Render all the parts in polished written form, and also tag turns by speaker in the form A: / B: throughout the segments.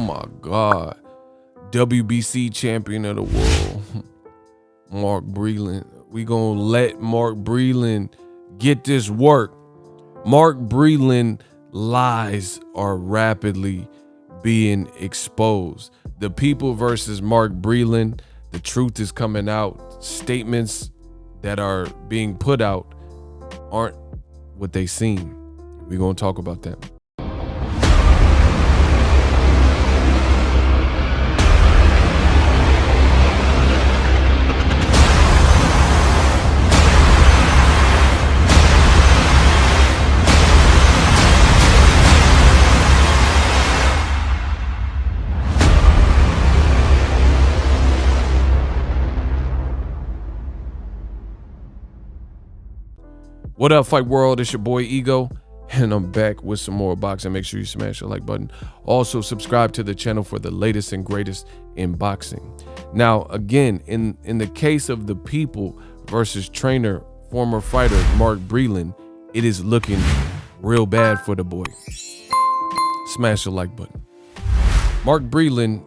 A: my God. WBC champion of the world, Mark Breland. We gonna let Mark Breland get this work. Mark Breland lies are rapidly being exposed. The people versus Mark Breland. The truth is coming out. Statements that are being put out aren't what they seem. We're gonna talk about that. What up, Fight World? It's your boy Ego, and I'm back with some more boxing. Make sure you smash the like button. Also, subscribe to the channel for the latest and greatest in boxing. Now, again, in the case of the people versus trainer, former fighter Mark Breland, it is looking real bad for the boy. Smash the like button. Mark Breland,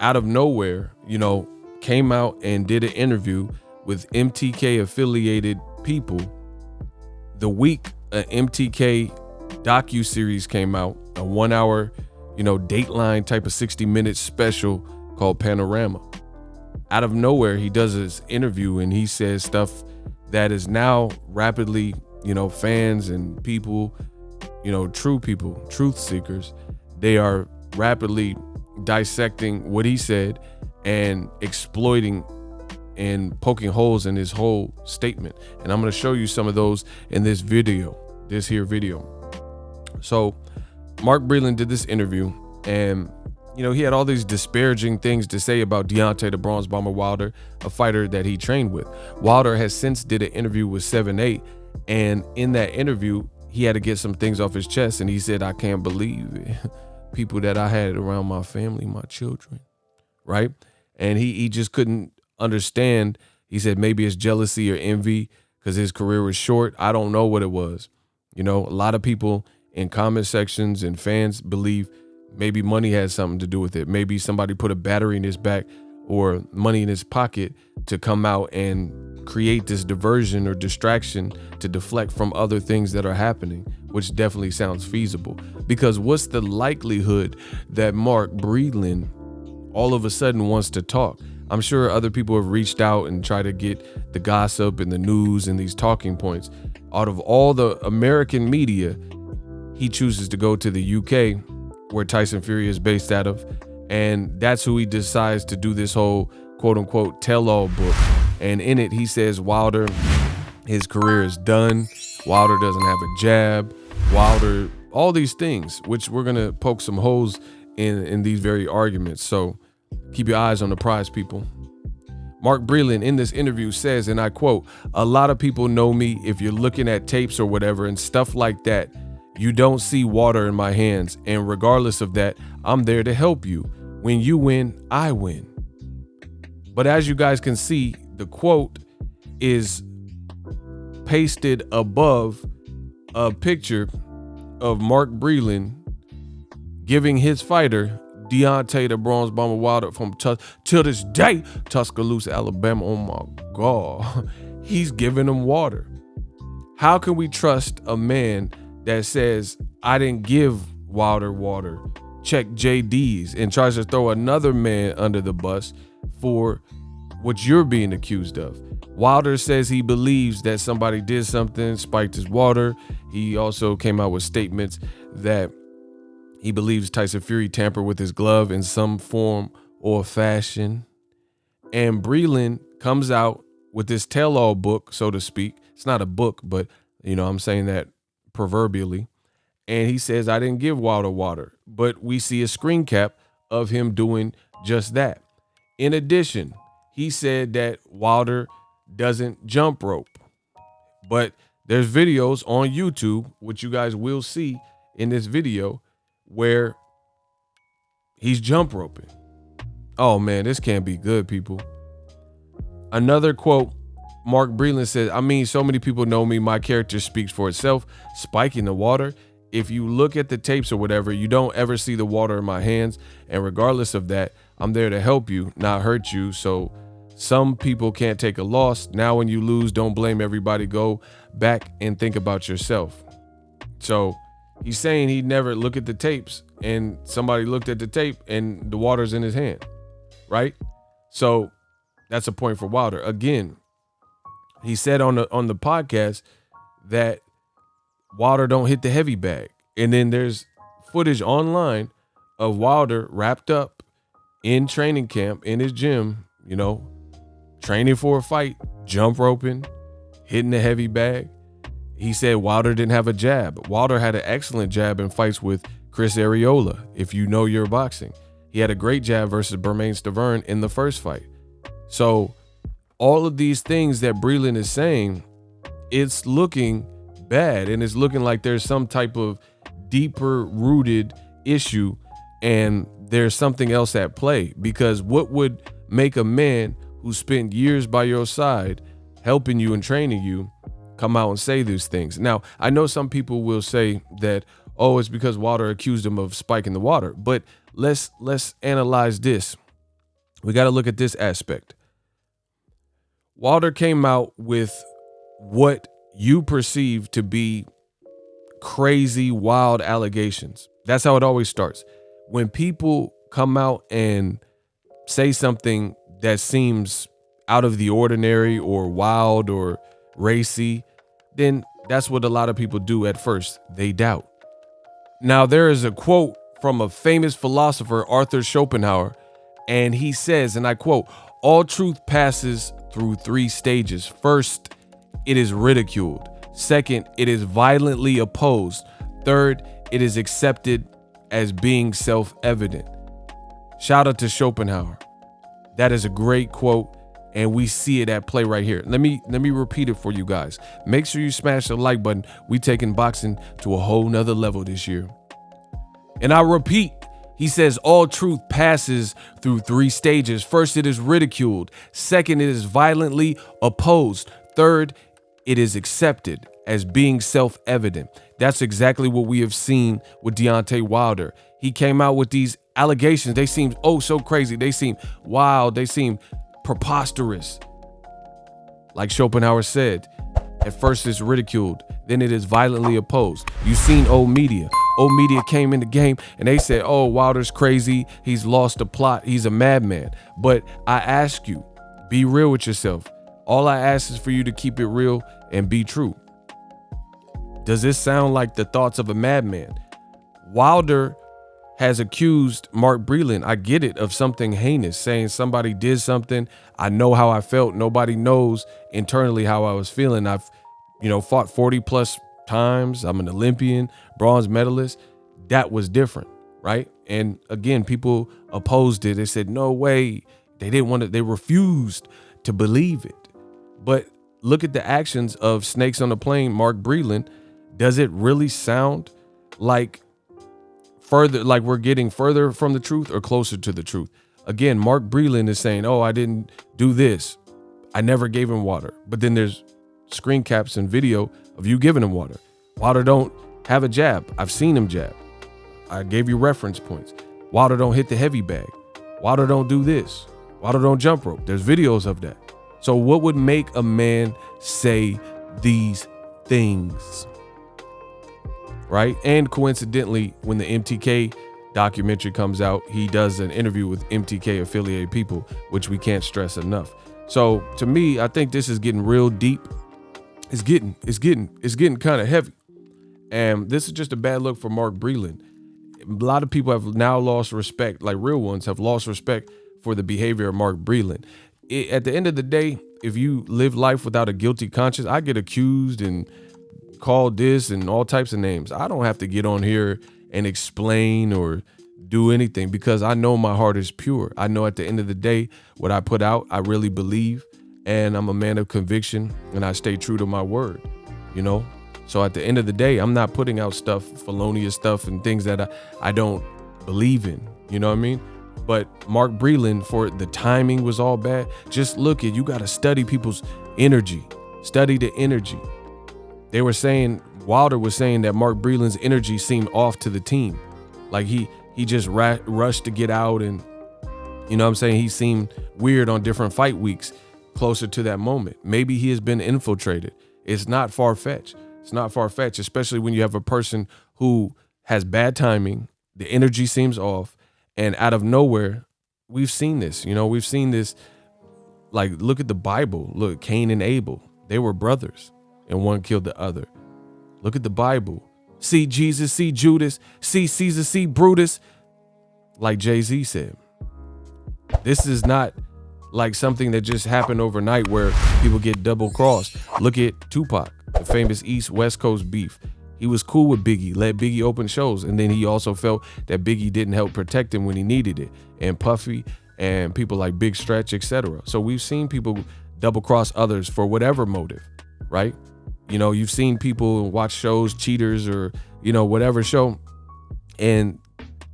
A: out of nowhere, came out and did an interview with MTK affiliated people. The week an MTK docu-series came out, a 1 hour, Dateline type of 60-minute special called Panorama. Out of nowhere, he does this interview and he says stuff that is now rapidly, fans and people, true people, truth seekers, they are rapidly dissecting what he said and exploiting and poking holes in his whole statement. And I'm going to show you some of those in this video, So Mark Breland did this interview and, he had all these disparaging things to say about Deontay the Bronze Bomber Wilder, a fighter that he trained with. Wilder has since did an interview with 7-8. And in that interview, he had to get some things off his chest. And he said, I can't believe it. People that I had around my family, my children, right? And he just couldn't understand. He said maybe it's jealousy or envy because his career was short. I don't know what it was. A lot of people in comment sections and fans believe maybe money has something to do with it. Maybe somebody put a battery in his back or money in his pocket to come out and create this diversion or distraction to deflect from other things that are happening, which definitely sounds feasible. Because what's the likelihood that Mark Breland all of a sudden wants to talk? I'm sure other people have reached out and tried to get the gossip and the news and these talking points. Out of all the American media, he chooses to go to the UK, where Tyson Fury is based out of. And that's who he decides to do this whole quote unquote tell-all book. And in it, he says Wilder, his career is done. Wilder doesn't have a jab. Wilder, all these things, which we're going to poke some holes in these very arguments. So keep your eyes on the prize, people. Mark Breland in this interview says, and I quote, "A lot of people know me. If you're looking at tapes or whatever and stuff like that, you don't see water in my hands. And regardless of that, I'm there to help you. When you win, I win." But as you guys can see, the quote is pasted above a picture of Mark Breland giving his fighter Deontay the Bronze Bomber Wilder from till this day, Tuscaloosa, Alabama. Oh my God, he's giving him water. How can we trust a man that says, I didn't give Wilder water, check JD's, and tries to throw another man under the bus for what you're being accused of? Wilder says he believes that somebody did something, spiked his water. He also came out with statements that he believes Tyson Fury tampered with his glove in some form or fashion. And Breland comes out with this tell-all book, so to speak. It's not a book, but, I'm saying that proverbially. And he says, I didn't give Wilder water. But we see a screen cap of him doing just that. In addition, he said that Wilder doesn't jump rope. But there's videos on YouTube, which you guys will see in this video, where he's jump roping. Oh man, this can't be good, people. Another quote, Mark Breland says, I mean, so many people know me. My character speaks for itself. Spiking the water if you look at the tapes or whatever, you don't ever see the water in my hands. And regardless of that, I'm there to help you, not hurt you. So some people can't take a loss. Now, when you lose, don't blame everybody. Go back and think about yourself. So he's saying he'd never look at the tapes, and somebody looked at the tape and the water's in his hand, right? So that's a point for Wilder. Again, he said on the podcast that Wilder don't hit the heavy bag. And then there's footage online of Wilder wrapped up in training camp in his gym, you know, training for a fight, jump roping, hitting the heavy bag. He said Wilder didn't have a jab. Wilder had an excellent jab in fights with Chris Arreola, if you know your boxing. He had a great jab versus Bermane Stiverne in the first fight. So all of these things that Breland is saying, it's looking bad, and it's looking like there's some type of deeper rooted issue, and there's something else at play. Because what would make a man who spent years by your side helping you and training you come out and say these things? Now, I know some people will say that, oh, it's because Wilder accused him of spiking the water, but let's analyze this. We got to look at this aspect. Wilder came out with what you perceive to be crazy, wild allegations. That's how it always starts. When people come out and say something that seems out of the ordinary or wild or racy, then that's what a lot of people do at first. They doubt. Now, there is a quote from a famous philosopher, Arthur Schopenhauer, and he says, and I quote, "All truth passes through 3 stages. First, it is ridiculed. Second, it is violently opposed. Third, it is accepted as being self-evident." Shout out to Schopenhauer. That is a great quote, and we see it at play right here. Let me repeat it for you guys. Make sure you smash the like button. We taking boxing to a whole nother level this year. And I repeat, he says all truth passes through 3 stages. First, it is ridiculed. Second, it is violently opposed. Third, it is accepted as being self-evident. That's exactly what we have seen with Deontay Wilder. He came out with these allegations. They seem oh so crazy. They seem wild. They seem preposterous. Like Schopenhauer said, at first it's ridiculed, then it is violently opposed. You've seen old media. Old media came in the game and they said, oh, Wilder's crazy. He's lost the plot. He's a madman. But I ask you, be real with yourself. All I ask is for you to keep it real and be true. Does this sound like the thoughts of a madman? Wilder has accused Mark Breland, I get it, of something heinous, saying somebody did something. I know how I felt. Nobody knows internally how I was feeling. I've, fought 40 plus times. I'm an Olympian, bronze medalist. That was different, right? And again, people opposed it. They said, no way. They didn't want to, they refused to believe it. But look at the actions of Snakes on the Plane, Mark Breland. Does it really sound like we're getting further from the truth or closer to the truth? Again, Mark Breland is saying, oh, I didn't do this. I never gave him water. But then there's screen caps and video of you giving him water. Wilder don't have a jab. I've seen him jab. I gave you reference points. Wilder don't hit the heavy bag. Wilder don't do this. Wilder don't jump rope. There's videos of that. So what would make a man say these things? Right? And coincidentally, when the MTK documentary comes out, he does an interview with MTK affiliated people, which we can't stress enough. So to me, I think this is getting real deep. It's getting kind of heavy. And this is just a bad look for Mark Breland. A lot of people have now lost respect, like real ones have lost respect for the behavior of Mark Breland. At the end of the day, if you live life without a guilty conscience, I get accused and called this and all types of names. I don't have to get on here and explain or do anything because I know my heart is pure. I know at the end of the day, what I put out, I really believe, and I'm a man of conviction and I stay true to my word, So at the end of the day, I'm not putting out stuff, felonious stuff and things that I don't believe in, you know what I mean? But Mark Breland, for the timing was all bad. Just you got to study people's energy, study the energy. They were saying Wilder was saying that Mark Breland's energy seemed off to the team. Like he just rushed to get out, and you know what I'm saying, he seemed weird on different fight weeks closer to that moment. Maybe he has been infiltrated. It's not far-fetched. It's not far-fetched, especially when you have a person who has bad timing, the energy seems off, and out of nowhere, we've seen this. You know, we've seen this. Like, look at the Bible. Look, Cain and Abel, they were brothers, and one killed the other. Look at the Bible. See Jesus, see Judas, see Caesar, see Brutus. Like Jay-Z said, this is not like something that just happened overnight where people get double crossed. Look at Tupac, the famous East-West Coast beef. He was cool with Biggie, let Biggie open shows, and then he also felt that Biggie didn't help protect him when he needed it. And Puffy and people like Big Stretch, etc. So we've seen people double cross others for whatever motive, right? You know, you've seen people watch shows, Cheaters or, you know, whatever show, and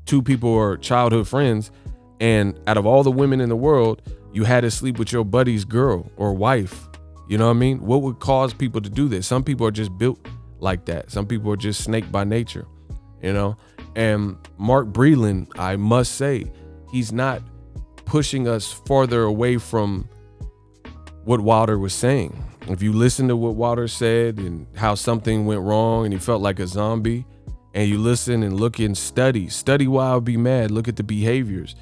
A: two people are childhood friends, and out of all the women in the world, you had to sleep with your buddy's girl or wife. You know what I mean? What would cause people to do this? Some people are just built like that. Some people are just snake by nature, you know? And Mark Breland, I must say, he's not pushing us farther away from what Wilder was saying. If you listen to what Wilder said and how something went wrong and he felt like a zombie, and you listen and look and study Wild Be Mad, look at the behaviors.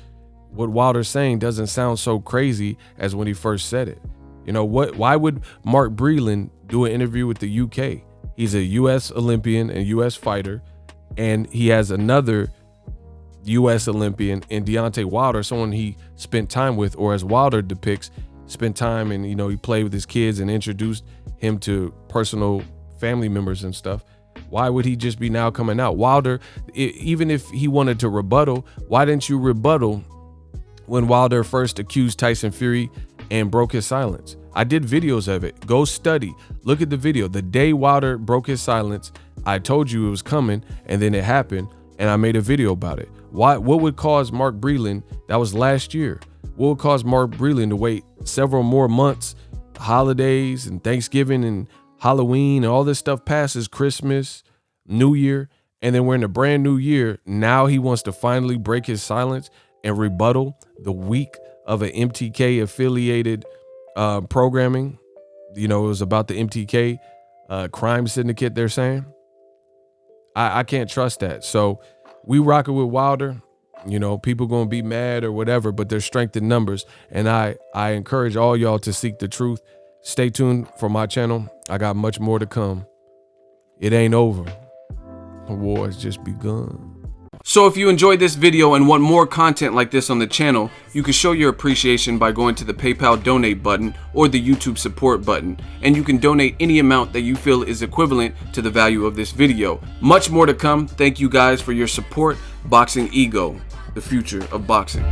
A: What Wilder's saying doesn't sound so crazy as when he first said it. You know what? Why would Mark Breland do an interview with the UK? He's a U.S. Olympian and U.S. fighter, and he has another U.S. Olympian in Deontay Wilder, someone he spent time with, or as Wilder depicts, spent time and, you know, he played with his kids and introduced him to personal family members and stuff. Why would he just be now coming out? Wilder, even if he wanted to rebuttal, why didn't you rebuttal when Wilder first accused Tyson Fury and broke his silence? I did videos of it. Go study. Look at the video. The day Wilder broke his silence, I told you it was coming, and then it happened, and I made a video about it. What would cause Mark Breland, that was last year, what would cause Mark Breland to wait several more months, holidays and Thanksgiving and Halloween and all this stuff passes, Christmas, New Year, and then we're in a brand new year. Now he wants to finally break his silence and rebuttal the week of an MTK affiliated programming. You know, it was about the MTK crime syndicate, they're saying. I can't trust that. So we rock it with Wilder. You know, people gonna be mad or whatever, but there's strength in numbers. And I encourage all y'all to seek the truth. Stay tuned for my channel. I got much more to come. It ain't over. The war has just begun. So if you enjoyed this video and want more content like this on the channel, you can show your appreciation by going to the PayPal donate button or the YouTube support button, and you can donate any amount that you feel is equivalent to the value of this video. Much more to come. Thank you guys for your support. Boxingego, the future of boxing.